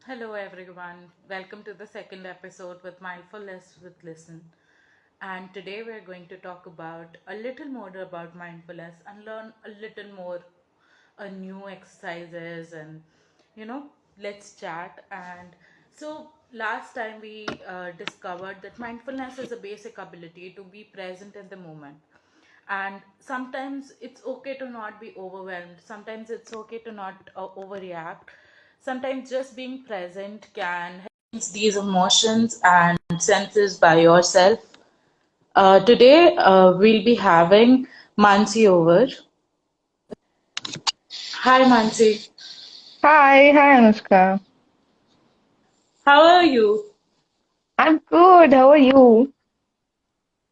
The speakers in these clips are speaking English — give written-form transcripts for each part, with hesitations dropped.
Hello, everyone. Welcome to the second episode with Mindfulness with Lissun. And today we're going to talk about a little more about mindfulness and learn a little more new exercises and let's chat. And so last time we discovered that mindfulness is a basic ability to be present in the moment, and sometimes it's okay to not be overwhelmed, sometimes it's okay to not overreact. Sometimes just being present can help these emotions and senses by yourself. Today we'll be having Mansi over. Hi Mansi, Hi, Anushka. how are you? I'm good. How are you?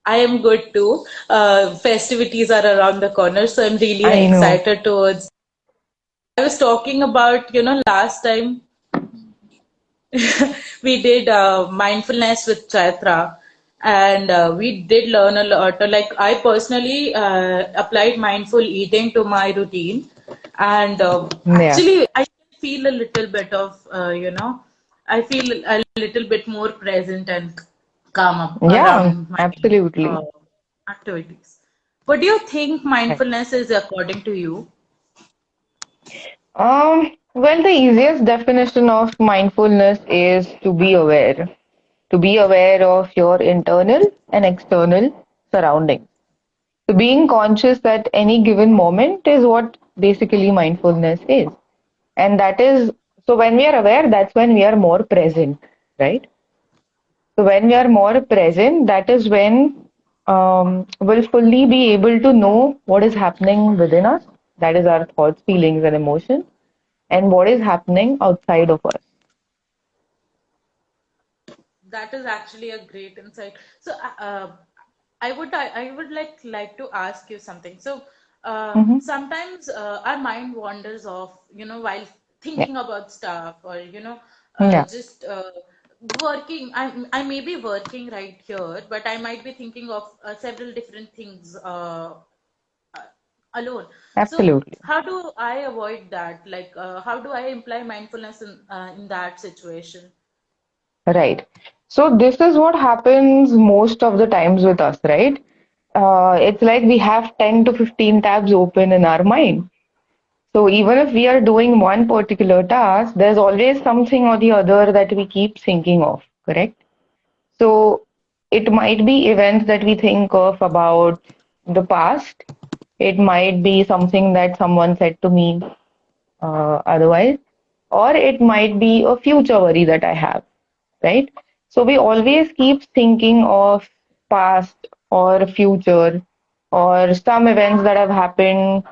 I am good too. Festivities are around the corner, so I'm really I know. excited towards. I was talking about, last time we did mindfulness with Chaitra, and we did learn a lot. Like, I personally applied mindful eating to my routine, and Yeah. actually, I feel a little bit of, I feel a little bit more present and calm up Yeah, around my uh, absolutely. activities. What do you think Right. mindfulness is according to you? Well, the easiest definition of mindfulness is to be aware. To be aware of your internal and external surroundings. So being conscious at any given moment is what basically mindfulness is. And that is, so when we are aware, that's when we are more present, right? So when we are more present, that is when we'll fully be able to know what is happening within us. That is our thoughts, feelings, and emotions, and what is happening outside of us. That is actually a great insight. So, I would like to ask you something. So, Hmm. sometimes our mind wanders off, while Yeah, thinking about stuff, or yeah, just working. I may be working right here, but I might be thinking of several different things uh, alone. So, absolutely. how do I avoid that? Like, how do I imply mindfulness in that situation? Right. So this is what happens most of the times with us, right? It's like we have 10 to 15 tabs open in our mind. So even if we are doing one particular task, there's always something or the other that we keep thinking of, correct? So it might be events that we think of about the past. It might be something that someone said to me otherwise, or it might be a future worry that I have, right? So we always keep thinking of past or future or some events that have happened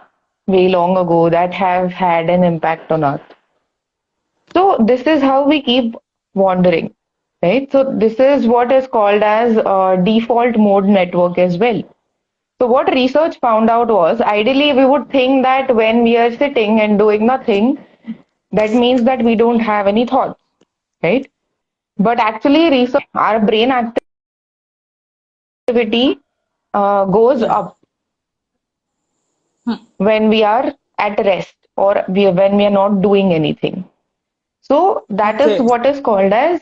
way long ago that have had an impact on us. So this is how we keep wandering, right? So this is what is called as a default mode network as well. So what research found out was ideally we would think that when we are sitting and doing nothing, that means that we don't have any thoughts, right? But actually research our brain activity goes Yeah. up when we are at rest or when we are not doing anything. So that is Okay. what is called as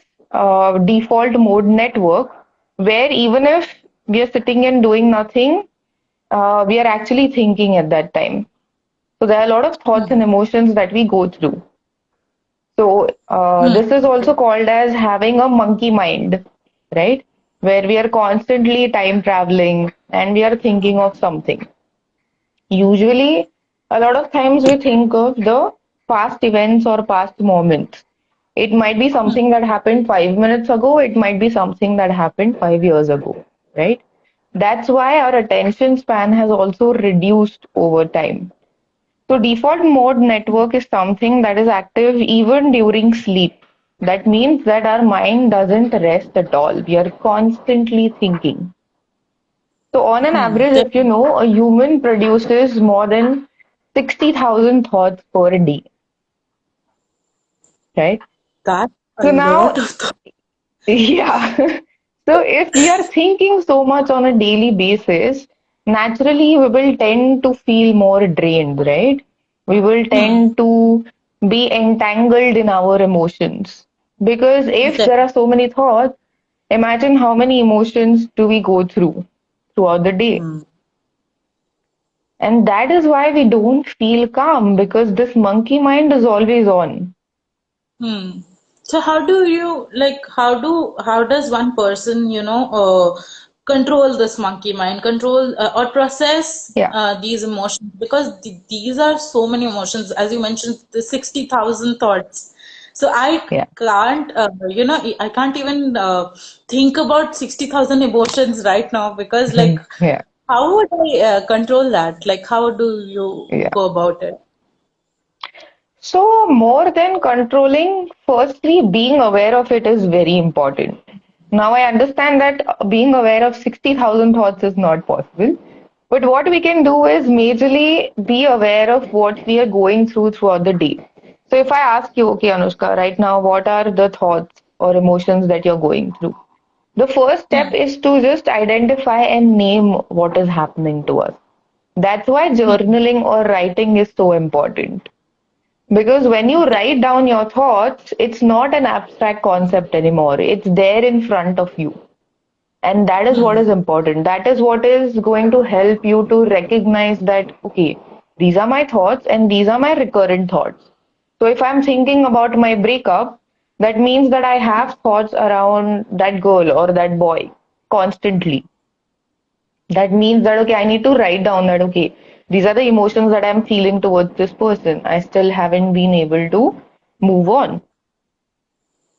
default mode network, where even if we are sitting and doing nothing, we are actually thinking at that time. So there are a lot of thoughts and emotions that we go through. So Hmm. this is also called as having a monkey mind, right? Where we are constantly time traveling and we are thinking of something. Usually, a lot of times we think of the past events or past moments. It might be something that happened 5 minutes ago, it might be something that happened 5 years ago, right? That's why our attention span has also reduced over time. So, default mode network is something that is active even during sleep. That means that our mind doesn't rest at all. We are constantly thinking. So, on an average, if you know, a human produces more than 60,000 thoughts per day, right? That's a So, lot now, of thought. yeah. So, if we are thinking so much on a daily basis, naturally we will tend to feel more drained, right? We will Hmm. tend to be entangled in our emotions. Because if Correct. there are so many thoughts, imagine how many emotions do we go through throughout the day. Hmm. And that is why we don't feel calm because this monkey mind is always on. Hmm. So how do you like how does one person, control this monkey mind, control or process Yeah, these emotions? Because these are so many emotions, as you mentioned, the 60,000 thoughts. So yeah, can't, I can't even think about 60,000 emotions right now because, like, yeah, how would I control that? Like, how do you yeah. go about it? So, more than controlling, firstly, being aware of it is very important. Now, I understand that being aware of 60,000 thoughts is not possible. But what we can do is majorly be aware of what we are going throughout the day. So, if I ask you, okay, Anushka, right now, what are the thoughts or emotions that you're going through? The first step Hmm. is to just identify and name what is happening to us. That's why Hmm. journaling or writing is so important. Because when you write down your thoughts, it's not an abstract concept anymore. It's there in front of you. And that is what Hmm. is important. That is what is going to help you to recognize that, okay, these are my thoughts and these are my recurrent thoughts. So if I'm thinking about my breakup, that means that I have thoughts around that girl or that boy constantly. That means that, okay, I need to write down that, okay, these are the emotions that I'm feeling towards this person. I still haven't been able to move on.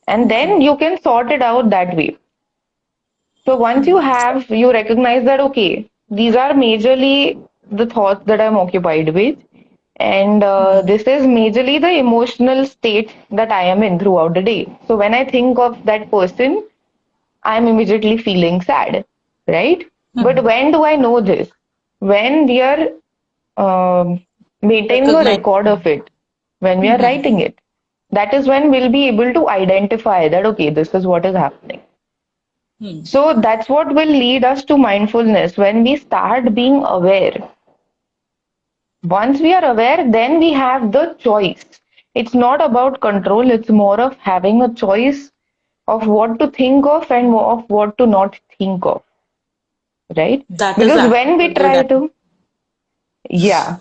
And then Okay. you can sort it out that way. So once you have, you recognize that, okay, these are majorly the thoughts that I'm occupied with. And this is majorly the emotional state that I am in throughout the day. So when I think of that person, I'm immediately feeling sad, right? But Hmm. when do I know this? When we are um, maintaining a Recognize. record of it, when we are Hmm. writing it, that is when we'll be able to identify that, okay, this is what is happening. Hmm. So that's what will lead us to mindfulness when we start being aware. Once we are aware, then we have the choice. It's not about control, it's more of having a choice of what to think of and of what to not think of, right? That is Because actually when a we good try idea. to, yeah.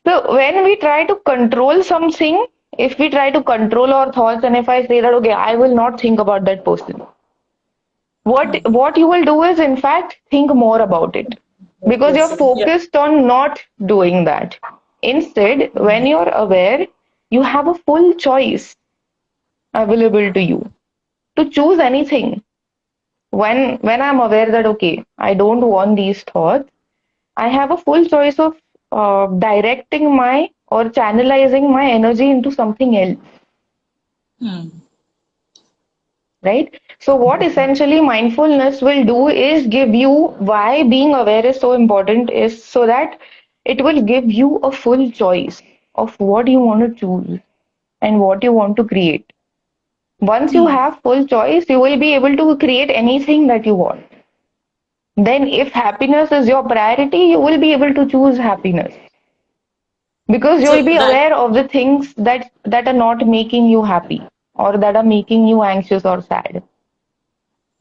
So when we try to control something, if we try to control our thoughts, and if I say that, okay, I will not think about that person, what you will do is, in fact, think more about it because you're Person. Yeah. focused on not doing that. Instead, when you're aware, you have a full choice available to you to choose anything. When I'm aware that, okay, I don't want these thoughts, I have a full choice of directing my or channelizing my energy into something else, Hmm. right? So, what essentially mindfulness will do is give you why being aware is so important is so that it will give you a full choice of what you want to choose and what you want to create. Once you have full choice, you will be able to create anything that you want. Then, if happiness is your priority, you will be able to choose happiness because you will So be that aware of the things that are not making you happy or that are making you anxious or sad.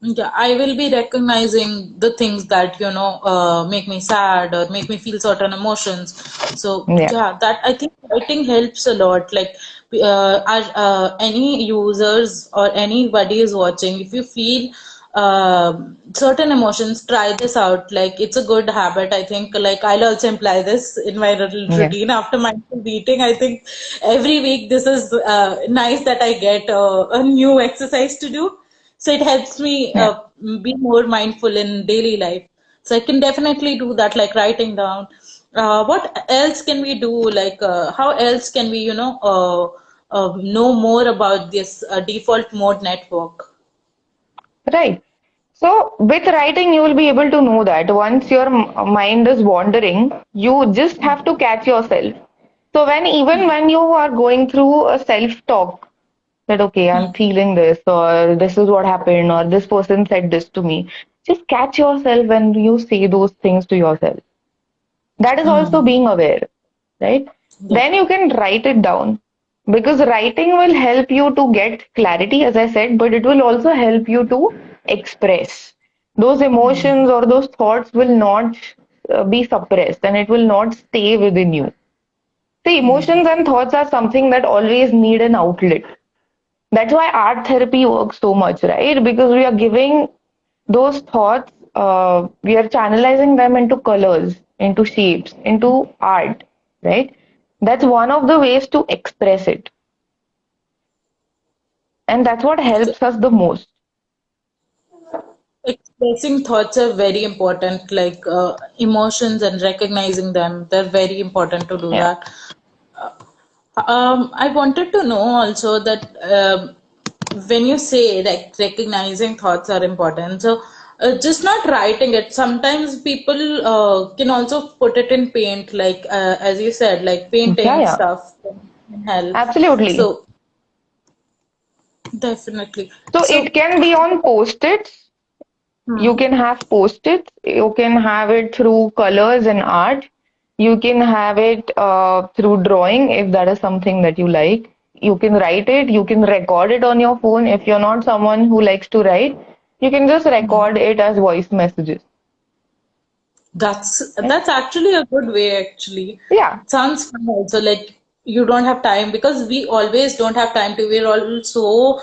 yeah, I will be recognizing the things that make me sad or make me feel certain emotions. So Yeah, yeah, that I think writing helps a lot. Like, any users or anybody is watching, if you feel certain emotions, try this out. Like, it's a good habit. I think, like, I'll also imply this in my little yeah, routine after mindful eating. I think every week this is nice that I get a new exercise to do, so it helps me yeah. be more mindful in daily life. So I can definitely do that, like writing down. What else can we do? Like, how else can we, know more about this default mode network? Right. So, with writing, you will be able to know that once your mind is wandering, you just have to catch yourself. So, even when you are going through a self-talk, that okay, I'm feeling this, or this is what happened, or this person said this to me, just catch yourself when you say those things to yourself. That is also Hmm. being aware, right? Yeah. Then you can write it down. Because writing will help you to get clarity, as I said, but it will also help you to express. Those emotions or those thoughts will not be suppressed and it will not stay within you. See, emotions and thoughts are something that always need an outlet. That's why art therapy works so much, right? Because we are giving those thoughts, we are channelizing them into colors, into shapes, into art, right? That's one of the ways to express it. And that's what So helps us the most. expressing thoughts are very important, like emotions and recognizing them. They're very important to do Yeah, that. I wanted to know also that when you say like recognizing thoughts are important, so just not writing it. Sometimes people can also put it in paint, like as you said, like yeah, painting yeah, stuff can help. absolutely. So definitely. So it So, can be on post-its. You hmm, can have post-its. You can have it through colors and art. You can have it through drawing if that is something that you like. You can write it. You can record it on your phone. If you're not someone who likes to write, you can just record it as voice messages. Right? that's actually a good way, actually. Yeah, It sounds fun also, like you don't have time because we always don't have time to. We're all so,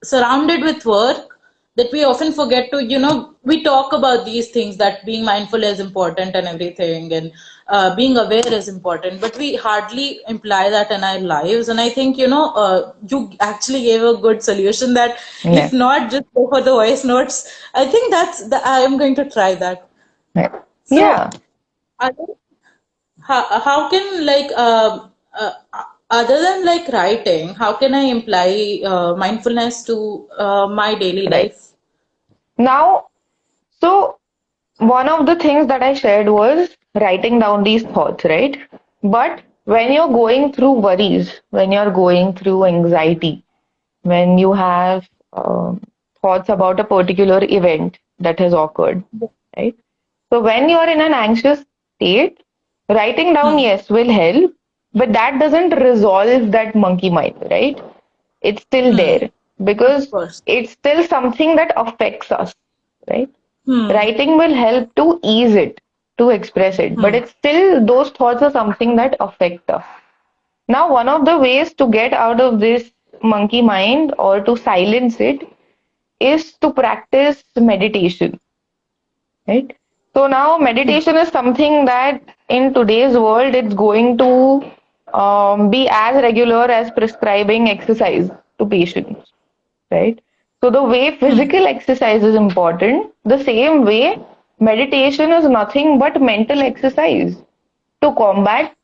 surrounded with work that we often forget to, we talk about these things that being mindful is important and everything, and being aware is important, but we hardly imply that in our lives. And I think, you actually gave a good solution that if yeah, not, just go for the voice notes. I think I am going to try that. yeah. So, Yeah, other, how can like other than like writing, how can I imply mindfulness to my daily right. life? Now, so one of the things that I shared was writing down these thoughts, right? But when you're going through worries, when you're going through anxiety, when you have thoughts about a particular event that has occurred, right? So when you're in an anxious state, writing down, Hmm, yes, will help, but that doesn't resolve that monkey mind, right? It's still hmm, there of because course. it's still something that affects us, right? Hmm, Writing will help to ease it, to express it, but hmm, it's still those thoughts are something that affect us. Now, one of the ways to get out of this monkey mind or to silence it is to practice meditation, right? So now hmm, meditation is something that in today's world it's going to be as regular as prescribing exercise to patients, right? So the way hmm, physical exercise is important, the same way meditation is nothing but mental exercise to combat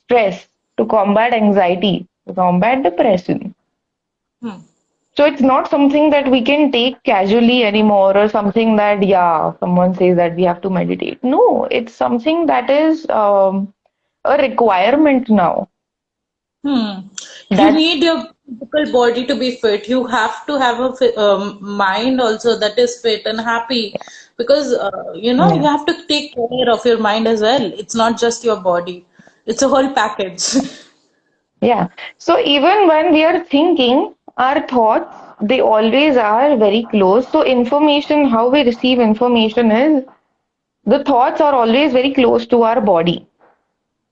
stress, to combat anxiety, to combat depression. hmm, So it's not something that we can take casually anymore or something that, yeah, someone says that we have to meditate. No, it's something that is a requirement now. hmm. You That's, need your physical body to be fit. You have to have a mind also that is fit and happy because you yeah. have to take care of your mind as well. It's not just your body. It's a whole package. Yeah. So even when we are thinking, our thoughts, they always are very close. So information, how we receive information is the thoughts are always very close to our body,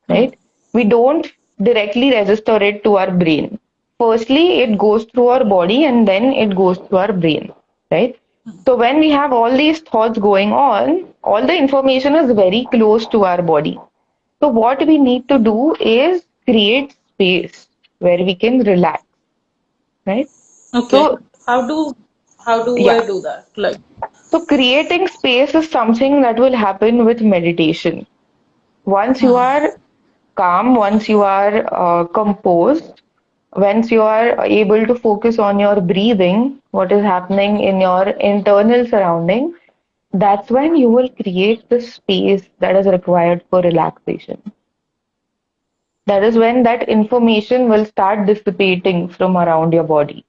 Hmm, right? We don't directly register it to our brain. Firstly, it goes through our body and then it goes to our brain, right? So when we have all these thoughts going on, all the information is very close to our body. So what we need to do is create space where we can relax, right? okay. So How do how do I yeah, do that? Like, so creating space is something that will happen with meditation. Once you are calm, once you are composed, once you are able to focus on your breathing, what is happening in your internal surrounding, that's when you will create the space that is required for relaxation. That is when that information will start dissipating from around your body.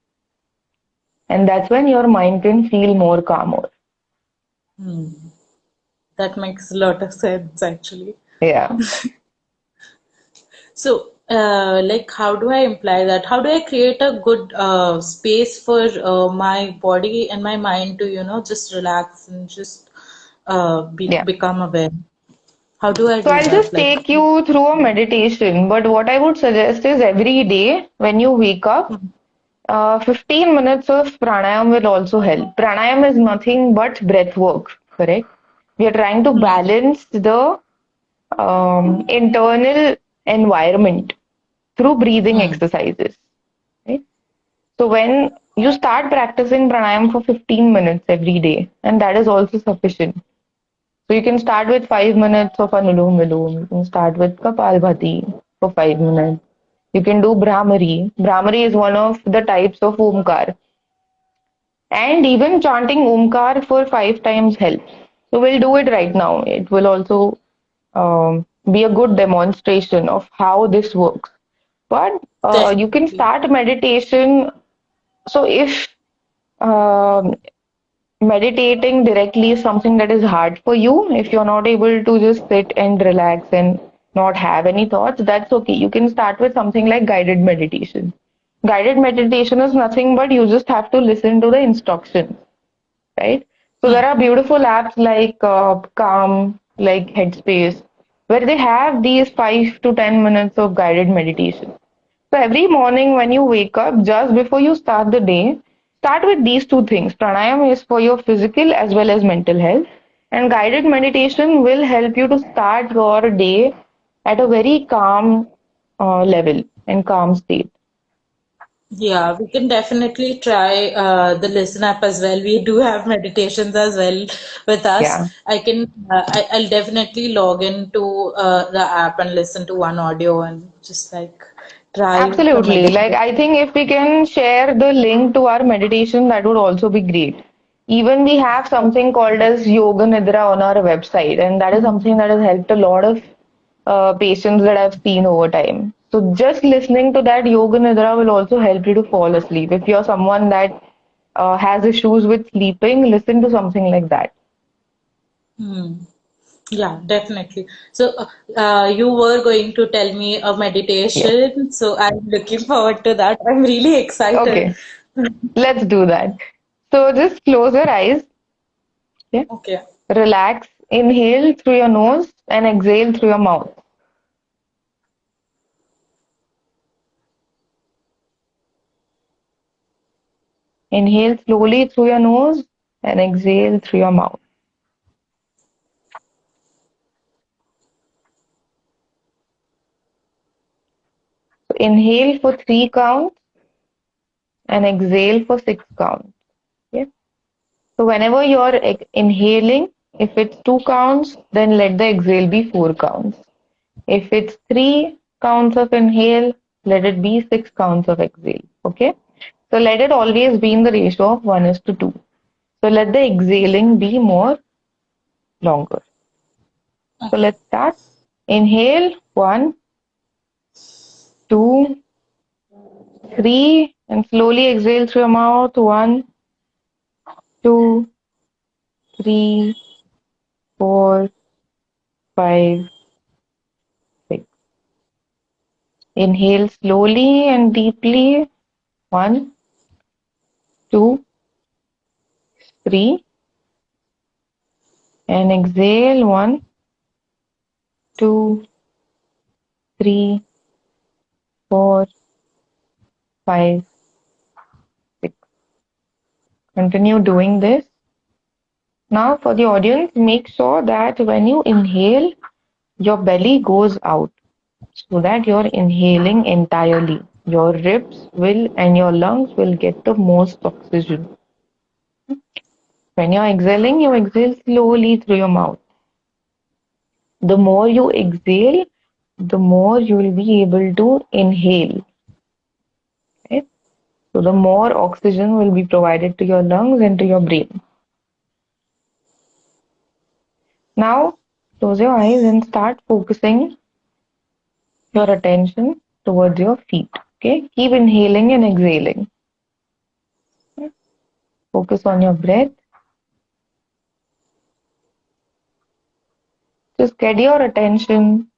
And that's when your mind can feel more calmer. that makes a lot of sense actually. Yeah. So Like, how do I imply that? How do I create a good space for my body and my mind to, just relax and just Yeah. become aware? How do I So do I'll that? just Like, take you through a meditation, but what I would suggest is every day when you wake up, 15 minutes of pranayam will also help. Pranayam is nothing but breath work, correct? We are trying to hmm, balance the internal environment through breathing hmm, exercises. Right? So when you start practicing pranayam for 15 minutes every day, and that is also sufficient. So you can start with 5 minutes of Anulom Vilom. You can start with Kapalbhati for 5 minutes. You can do Brahmari. Brahmari is one of the types of Omkar. And even chanting Omkar for 5 times helps. So we'll do it right now. It will also be a good demonstration of how this works. But you can definitely. start meditation. So if um meditating directly is something that is hard for you, if you're not able to just sit and relax and not have any thoughts, that's okay. You can start with something like guided meditation. Guided meditation is nothing but you just have to listen to the instructions, right? So there Hmm. are beautiful apps like Calm, like Headspace, where they have these 5 to 10 minutes of guided meditation. So every morning when you wake up, just before you start the day, start with these two things. Pranayam is for your physical as well as mental health, and guided meditation will help you to start your day at a very calm level and calm state. Yeah, we can definitely try the Listen app as well. We do have meditations as well with us. Yeah. I'll definitely log into the app and listen to one audio and just like try the Absolutely. Like, meditation. I think if we can share the link to our meditation, that would also be great. Even we have something called as Yoga Nidra on our website, and that is something that has helped a lot of patients that I've seen over time. So, just listening to that Yoga Nidra will also help you to fall asleep. If you're someone that has issues with sleeping, listen to something like that. Hmm. Yeah, definitely. So, you were going to tell me a Yes. meditation, so I'm looking forward to that. I'm really excited. Okay, let's do that. So, just close your eyes. Okay. Okay. Relax. Inhale through your nose and exhale through your mouth. Inhale slowly through your nose and exhale through your mouth. So inhale for 3 counts and exhale for 6 counts. Okay? So whenever you're inhaling, if it's 2 counts, then let the exhale be 4 counts. If it's 3 counts of inhale, let it be 6 counts of exhale. Okay? So let it always be in the ratio of 1:2. So let the exhaling be more longer. So Okay. let's start. Inhale, one, two, three, and slowly exhale through your mouth. One, two, three, four, five, six. Inhale slowly and deeply. One, two, three, and exhale. One, two, three, four, five, six. Continue doing this. Now, for the audience, make sure that when you inhale, your belly goes out so that you're inhaling entirely. Your ribs will and your lungs will get the most oxygen. When you're exhaling, you exhale slowly through your mouth. The more you exhale, the more you will be able to inhale. Right? So the more oxygen will be provided to your lungs and to your brain. Now, close your eyes and start focusing your attention towards your feet. Okay? Keep inhaling and exhaling. Focus on your breath. Just get your attention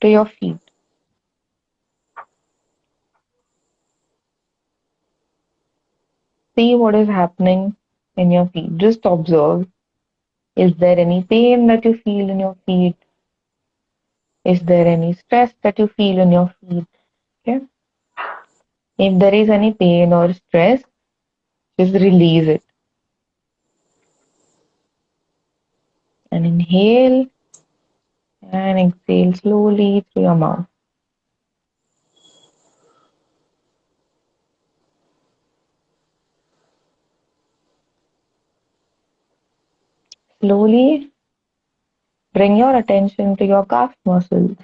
to your feet. see what is happening in your feet. Just observe. Is there any pain that you feel in your feet? Is there any stress that you feel in your feet? Okay. If there is any pain or stress, just release it and inhale and exhale slowly through your mouth. Slowly bring your attention to your calf muscles.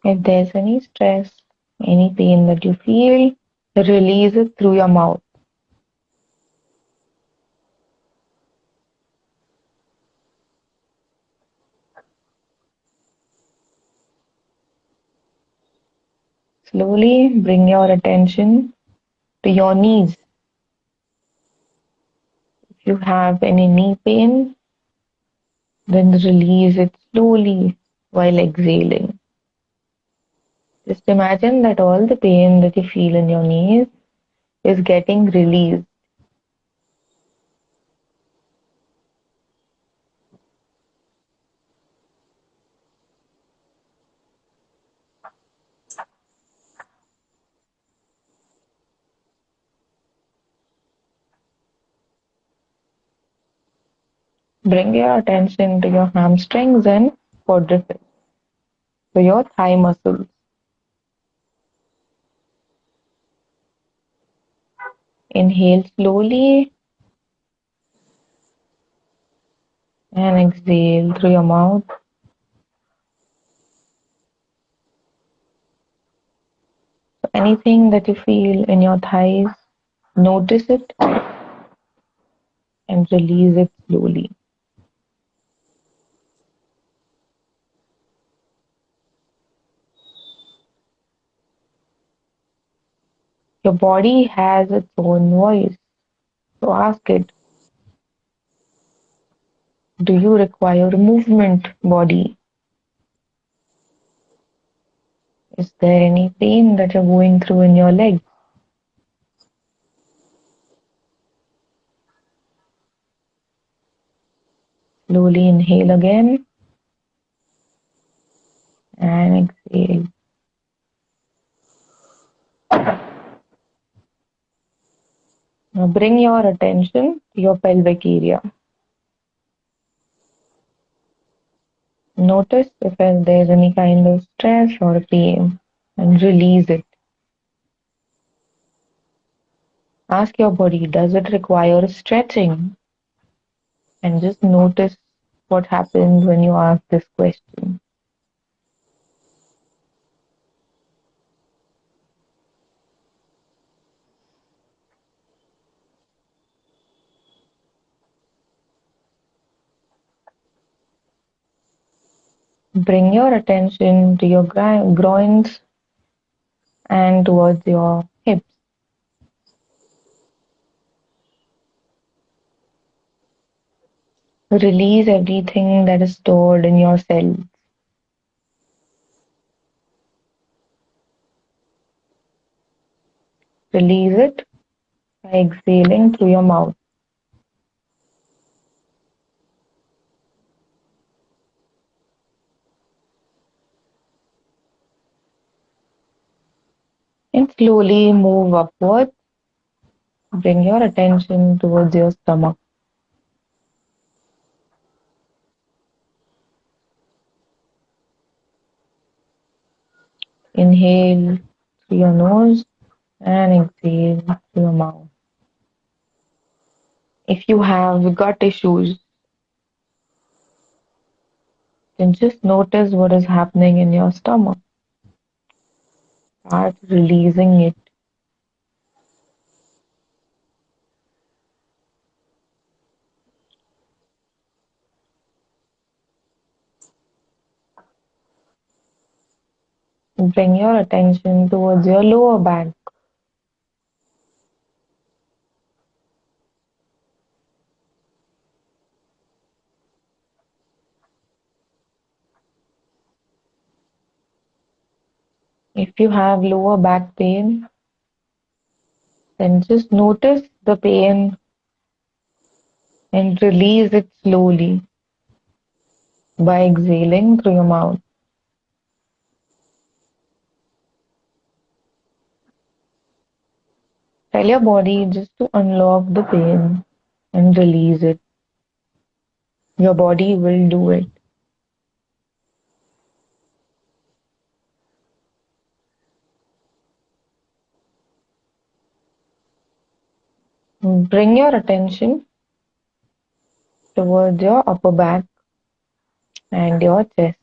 If there's any stress, any pain that you feel, release it through your mouth. Slowly bring your attention to your knees. If you have any knee pain, then release it slowly while exhaling. Just imagine that all the pain that you feel in your knees is getting released. Bring your attention to your hamstrings and quadriceps, to your thigh muscles. Inhale slowly and exhale through your mouth. Anything that you feel in your thighs, notice it and release it slowly. Your body has its own voice, so ask it, do you require movement, body? Is there any pain that you're going through in your legs? Slowly inhale again and exhale. Now bring your attention to your pelvic area. Notice if there's any kind of stress or pain and release it. Ask your body, does it require stretching? And just notice what happens when you ask this question. Bring your attention to your groins and towards your hips. Release everything that is stored in your cells. Release it by exhaling through your mouth. And slowly move upwards. Bring your attention towards your stomach. Inhale through your nose and exhale through your mouth. If you have gut issues, then just notice what is happening in your stomach. Start releasing it. Bring your attention towards your lower back. If you have lower back pain, then just notice the pain and release it slowly by exhaling through your mouth. Tell your body just to unlock the pain and release it. Your body will do it. Bring your attention towards your upper back and your chest.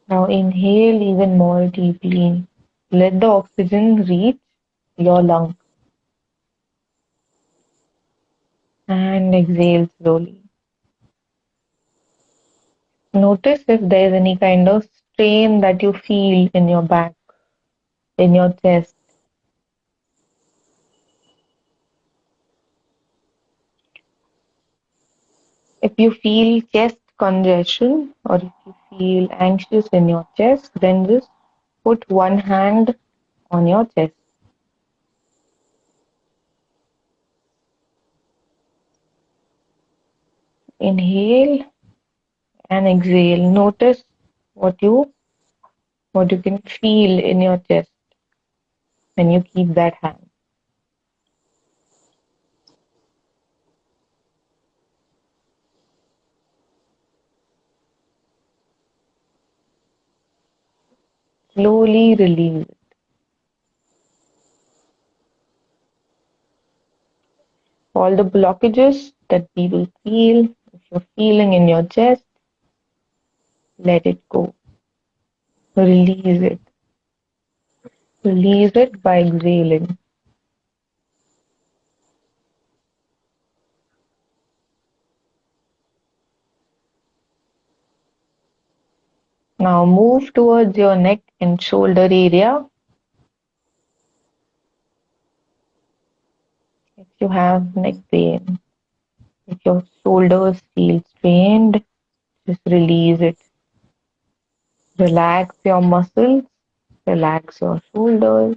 Now inhale even more deeply. Let the oxygen reach your lung and exhale slowly. Notice if there's any kind of strain that you feel in your back, in your chest. If you feel chest congestion or if you feel anxious in your chest, then just put one hand on your chest. Inhale and exhale. Notice what you what you can feel in your chest when you keep that hand. Slowly release all the blockages that people feel. If you're feeling in your chest, let it go. Release it. Release it by exhaling. Now move towards your neck and shoulder area. If you have neck pain, if your shoulders feel strained, just release it. Relax your muscles, relax your shoulders.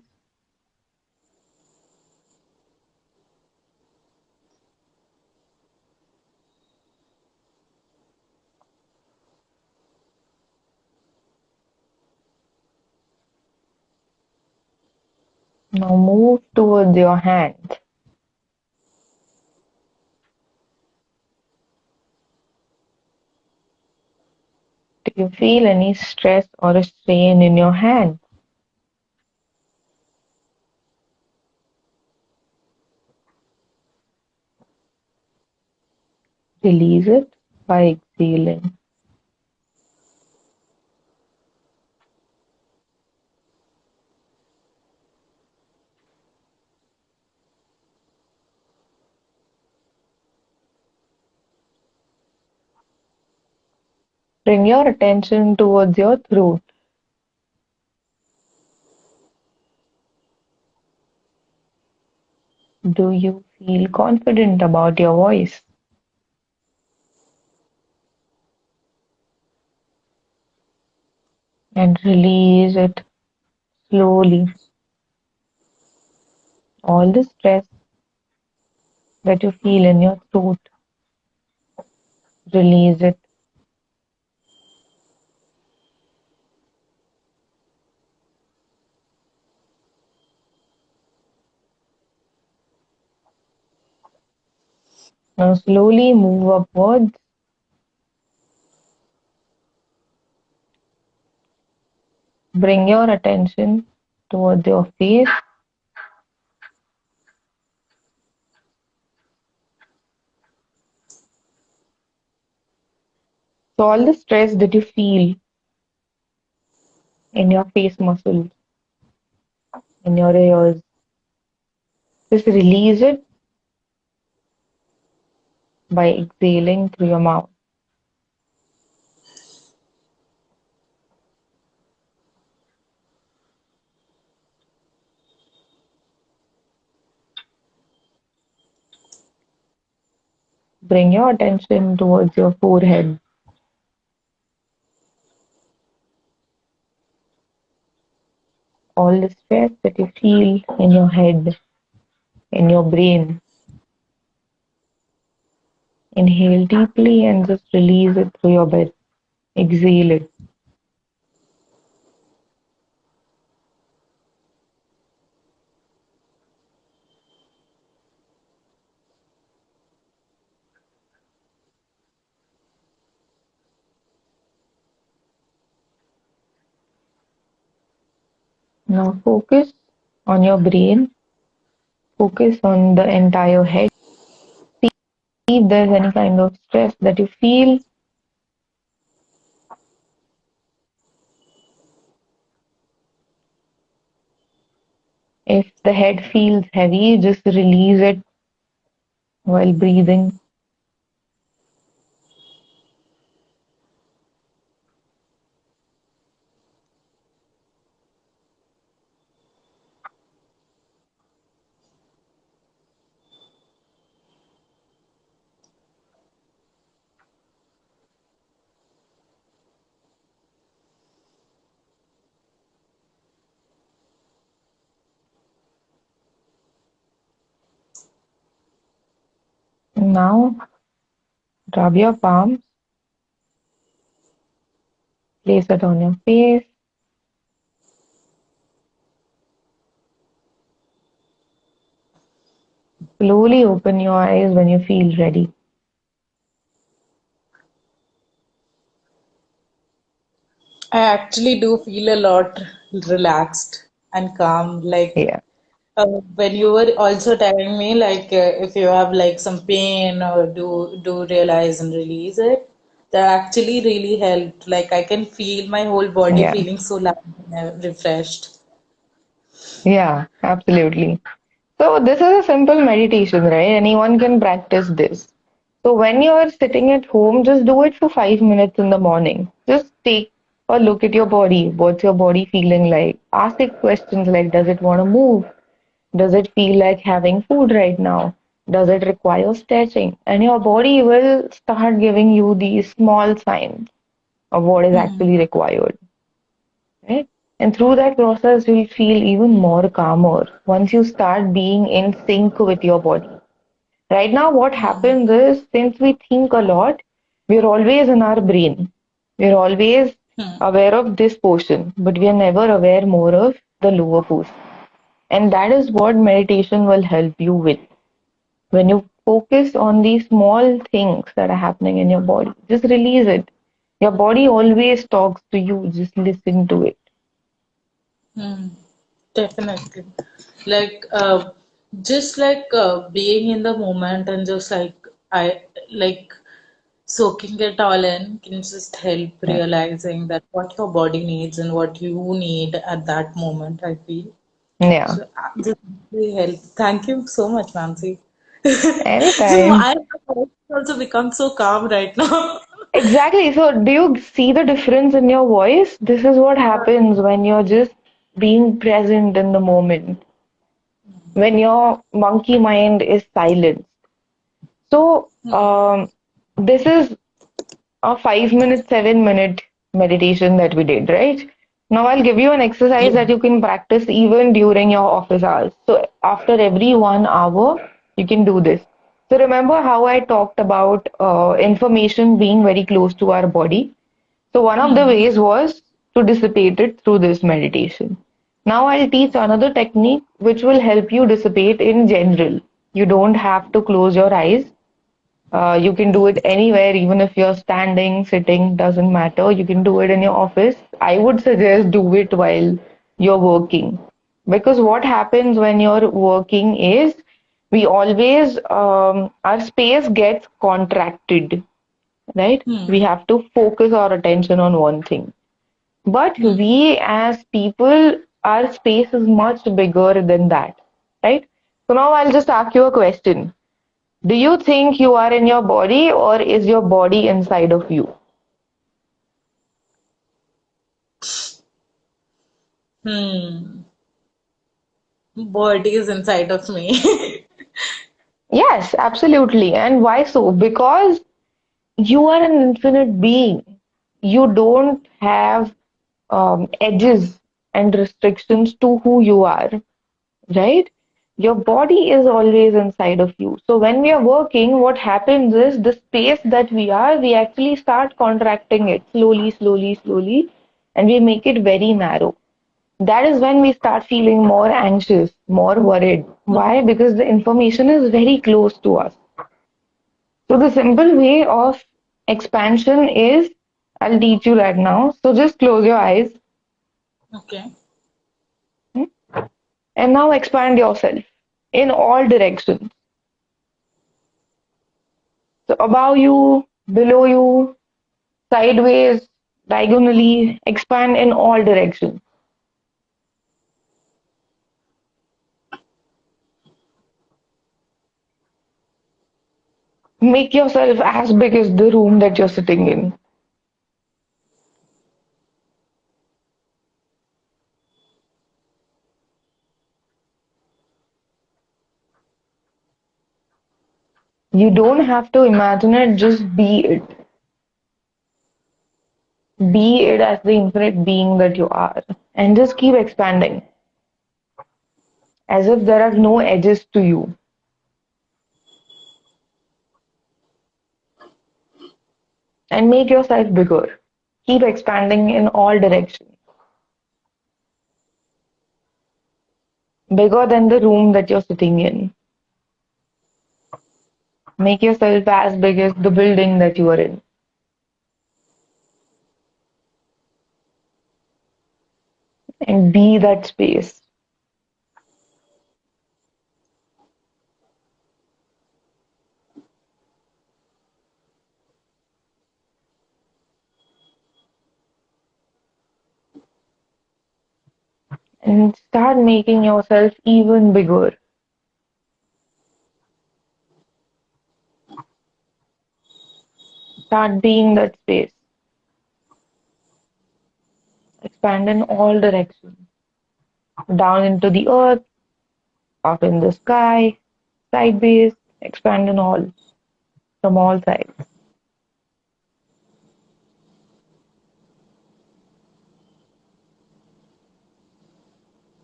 Now move towards your hands. Do you feel any stress or a strain in your hand? Release it by exhaling. Bring your attention towards your throat. Do you feel confident about your voice? And release it slowly. All the stress that you feel in your throat, release it. Now slowly move upwards. Bring your attention towards your face. So all the stress that you feel in your face muscles, in your ears, just release it by exhaling through your mouth. Bring your attention towards your forehead. all the stress that you feel in your head, in your brain. Inhale deeply and just release it through your breath. Exhale it. Now focus on your brain, focus on the entire head. See if there's any kind of stress that you feel. If the head feels heavy, just release it while breathing. Now rub your palms, place it on your face. Slowly open your eyes when you feel ready. I actually do feel a lot relaxed and calm. Yeah, When you were also telling me, if you have like some pain or do realize and release it, that actually really helped. Like I can feel my whole body yeah, feeling so light and refreshed. yeah, absolutely. So this is a simple meditation, right? Anyone can practice this. So when you're sitting at home, just do it for 5 minutes in the morning. Just take a look at your body. What's your body feeling like? Ask it questions like, does it want to move? Does it feel like having food right now? Does it require stretching? And your body will start giving you these small signs of what is actually Hmm. required, right? And through that process, you'll feel even more calmer once you start being in sync with your body. Right now, what happens is since we think a lot, we're always in our brain. We're always Hmm. aware of this portion, but we are never aware more of the lower portion. And that is what meditation will help you with. When you focus on these small things that are happening in your body, just release it. Your body always talks to you, just listen to it. Hmm. Definitely. Like, just being in the moment and just I like soaking it all in can just help Yeah. realizing that what your body needs and what you need at that moment, I feel. Yeah. So this really helps. Thank you so much, Nancy. Anytime. I have also become so calm right now. Exactly. So, do you see the difference in your voice? This is what happens when you're just being present in the moment, when your monkey mind is silent. So, this is a 5 minute, 7 minute meditation that we did, right? Now, I'll give you an exercise that Yeah. you can practice even during your office hours. So, after every 1 hour, you can do this. So, remember how I talked about information being very close to our body? So one of the Hmm. ways was to dissipate it through this meditation. Now I'll teach another technique which will help you dissipate in general. You don't have to close your eyes. You can do it anywhere, even if you're standing, sitting, doesn't matter. You can do it in your office. I would suggest do it while you're working. Because what happens when you're working is we always, our space gets contracted, right? We Hmm. have to focus our attention on one thing. But Hmm. we as people, our space is much bigger than that, right? So now I'll just ask you a question. Do you think you are in your body or is your body inside of you? Hmm. Body is inside of me. Yes, absolutely. And why so? Because you are an infinite being. You don't have edges. and restrictions to who you are, right? Your body is always inside of you. So when we are working, what happens is the space that we are, we actually start contracting it slowly, slowly, slowly, and we make it very narrow. That is when we start feeling more anxious, more worried. Why? Because the information is very close to us. So the simple way of expansion is, I'll teach you that now. So just close your eyes, Okay. hmm, and now expand yourself in all directions. So above you, below you, sideways, diagonally, expand in all directions. Make yourself as big as the room that you're sitting in. You don't have to imagine it, just be it. Be it as the infinite being that you are. And just keep expanding as if there are no edges to you. And make yourself bigger. Keep expanding in all directions. Bigger than the room that you're sitting in. Make yourself as big as the building that you are in. And be that space. And start making yourself even bigger. Start being that space. Expand in all directions. Down into the earth, up in the sky, sideways, expand in all, from all sides.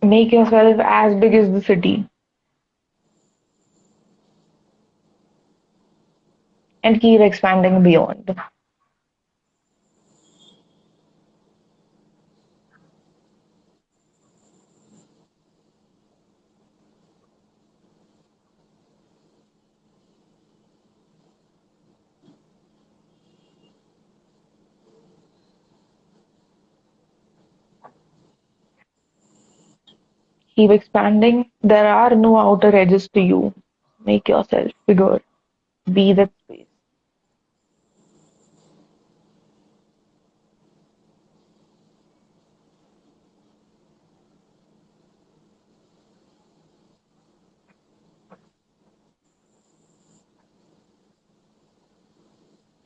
Make yourself as big as the city and keep expanding beyond. Keep expanding. There are no outer edges to you. Make yourself bigger. Be that space.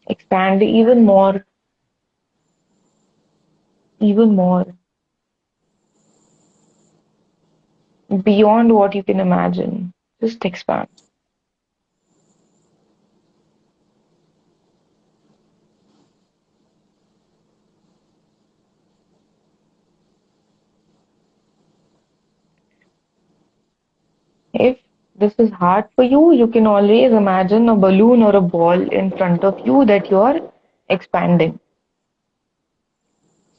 Expand even more, beyond what you can imagine. Just expand. If this is hard for you, you can always imagine a balloon or a ball in front of you that you're expanding.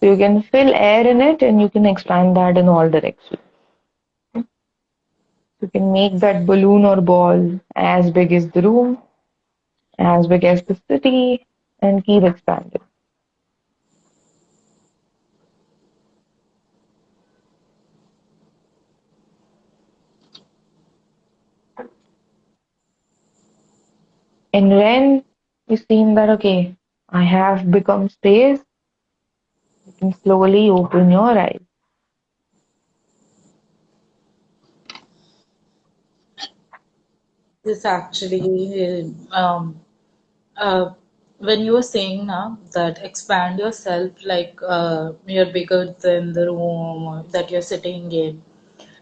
So you can fill air in it and you can expand that in all directions. You can make that balloon or ball as big as the room, as big as the city, and keep expanding. And when you seem that, okay, I have become space, you can slowly open your eyes. This actually, when you were saying now that expand yourself like you're bigger than the room that you're sitting in,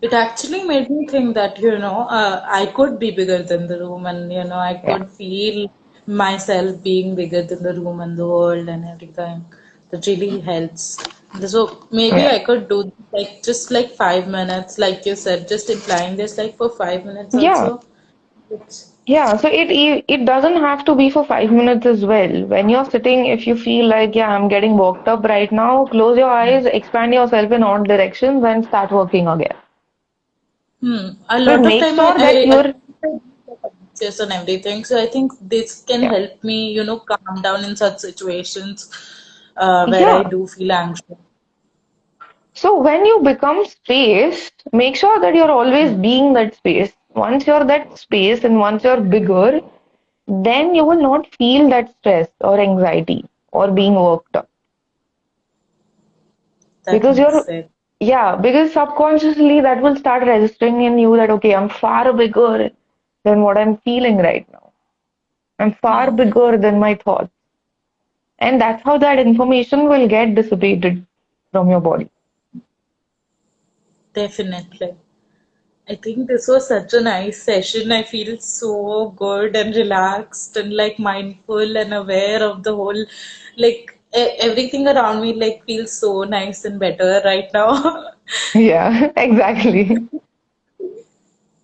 it actually made me think that, I could be bigger than the room and, I Yeah. could feel myself being bigger than the room and the world and everything. It really helps. So maybe Yeah. I could do like just like 5 minutes, like you said, just implying this like for 5 minutes Yeah. also. It's Yeah, so it doesn't have to be for 5 minutes as well. When you're sitting, if you feel like, yeah, I'm getting worked up right now, close your eyes, expand yourself in all directions, and start working again. a But lot of make time sure that I you're, anxious and everything. So I think this can yeah, help me, calm down in such situations where I yeah. do feel anxious. So when you become space, make sure that you're always being that space. Once you're that space and once you're bigger, then you will not feel that stress or anxiety or being worked up That because makes you're, sense. yeah, because subconsciously that will start registering in you that, okay, I'm far bigger than what I'm feeling right now. I'm far bigger than my thoughts. And that's how that information will get dissipated from your body. Definitely. I think this was such a nice session. I feel so good and relaxed and like mindful and aware of the whole, like everything around me like feels so nice and better right now. Yeah, exactly.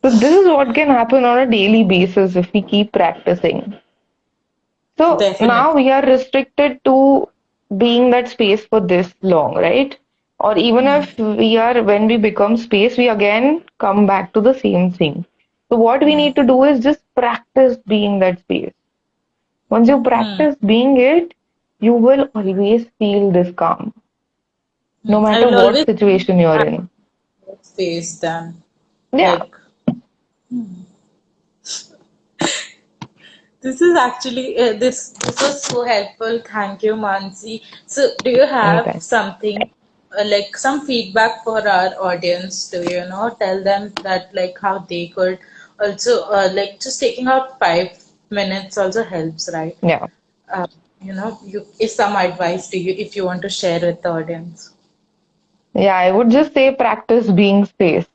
So this is what can happen on a daily basis if we keep practicing. So now Definitely. we are restricted to being that space for this long, right? Or even if we are, when we become space, we again come back to the same thing. So what we need to do is just practice being that space. Once you Hmm. practice being it, you will always feel this calm, no I matter will what always situation you're have in. space then. Yeah, Like this is actually this was so helpful. Thank you, Mansi. So, do you have anytime. something like some feedback for our audience to tell them that like how they could also like just taking out 5 minutes also helps, right? Yeah. Uh, you is some advice to you if you want to share with the audience. Yeah, I would just say practice being space.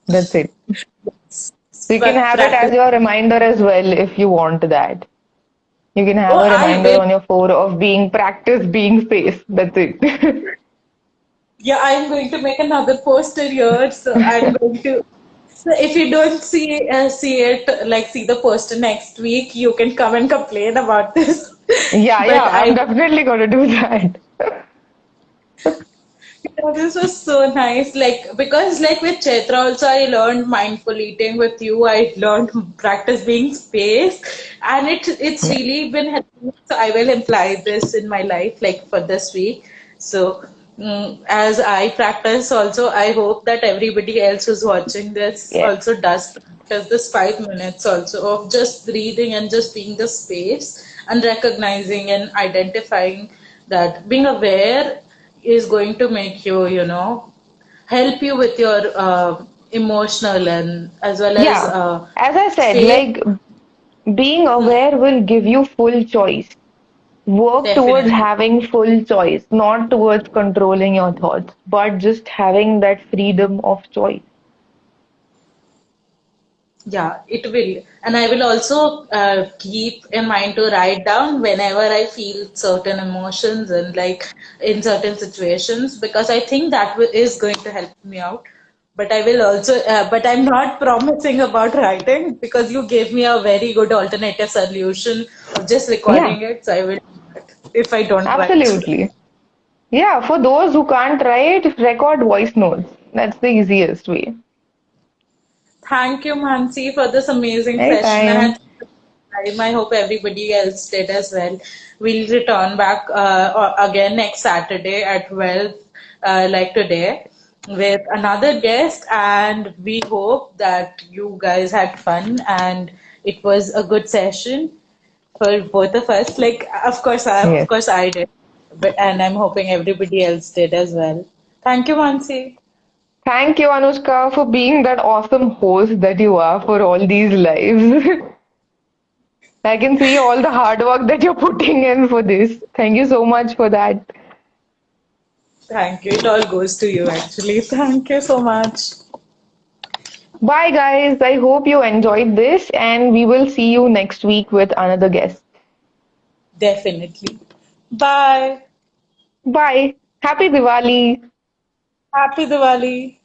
That's it. So you can have it as Practice. your reminder as well if you want that. You can have Oh, a I reminder will. on your phone of being practice being space. That's it. Yeah, I'm going to make another poster here. So I'm going to. So if you don't see it, like see the poster next week, you can come and complain about this. Yeah, But yeah, I'm I definitely gonna do that. Yeah, this was so nice. Like because like with Chaitra also I learned mindful eating with you. I learned practice being space and it's Yeah, really been helping me. So I will imply this in my life like for this week. So as I practice also, I hope that everybody else who's watching this yes, also does practice this 5 minutes also of just breathing and just being the space and recognizing and identifying that being aware is going to make you, help you with your emotional and as well as yeah. As I said, space. like being Hmm, aware will give you full choice. Work towards definitely. having full choice, not towards controlling your thoughts, but just having that freedom of choice. Yeah, it will. And I will also keep in mind to write down whenever I feel certain emotions and like in certain situations because I think that is going to help me out. But I will also, but I'm not promising about writing because you gave me a very good alternative solution of just Yeah, recording it. So I will do that if I don't write. absolutely. Yeah, for those who can't write, record voice notes. That's the easiest way. Thank you, Mansi, for this amazing session. I Anytime. had time. I hope everybody else did as well. We'll return back again next Saturday at 12, like today, with another guest. And we hope that you guys had fun and it was a good session for both of us. Like, of Yes. course, I did, but and I'm hoping everybody else did as well. Thank you, Mansi. Thank you, Anushka, for being that awesome host that you are for all these lives. I can see all the hard work that you're putting in for this. Thank you so much for that. Thank you. It all goes to you, actually. Thank you so much. Bye, guys. I hope you enjoyed this, and we will see you next week with another guest. Definitely. Bye. Bye. Happy Diwali. Happy Diwali.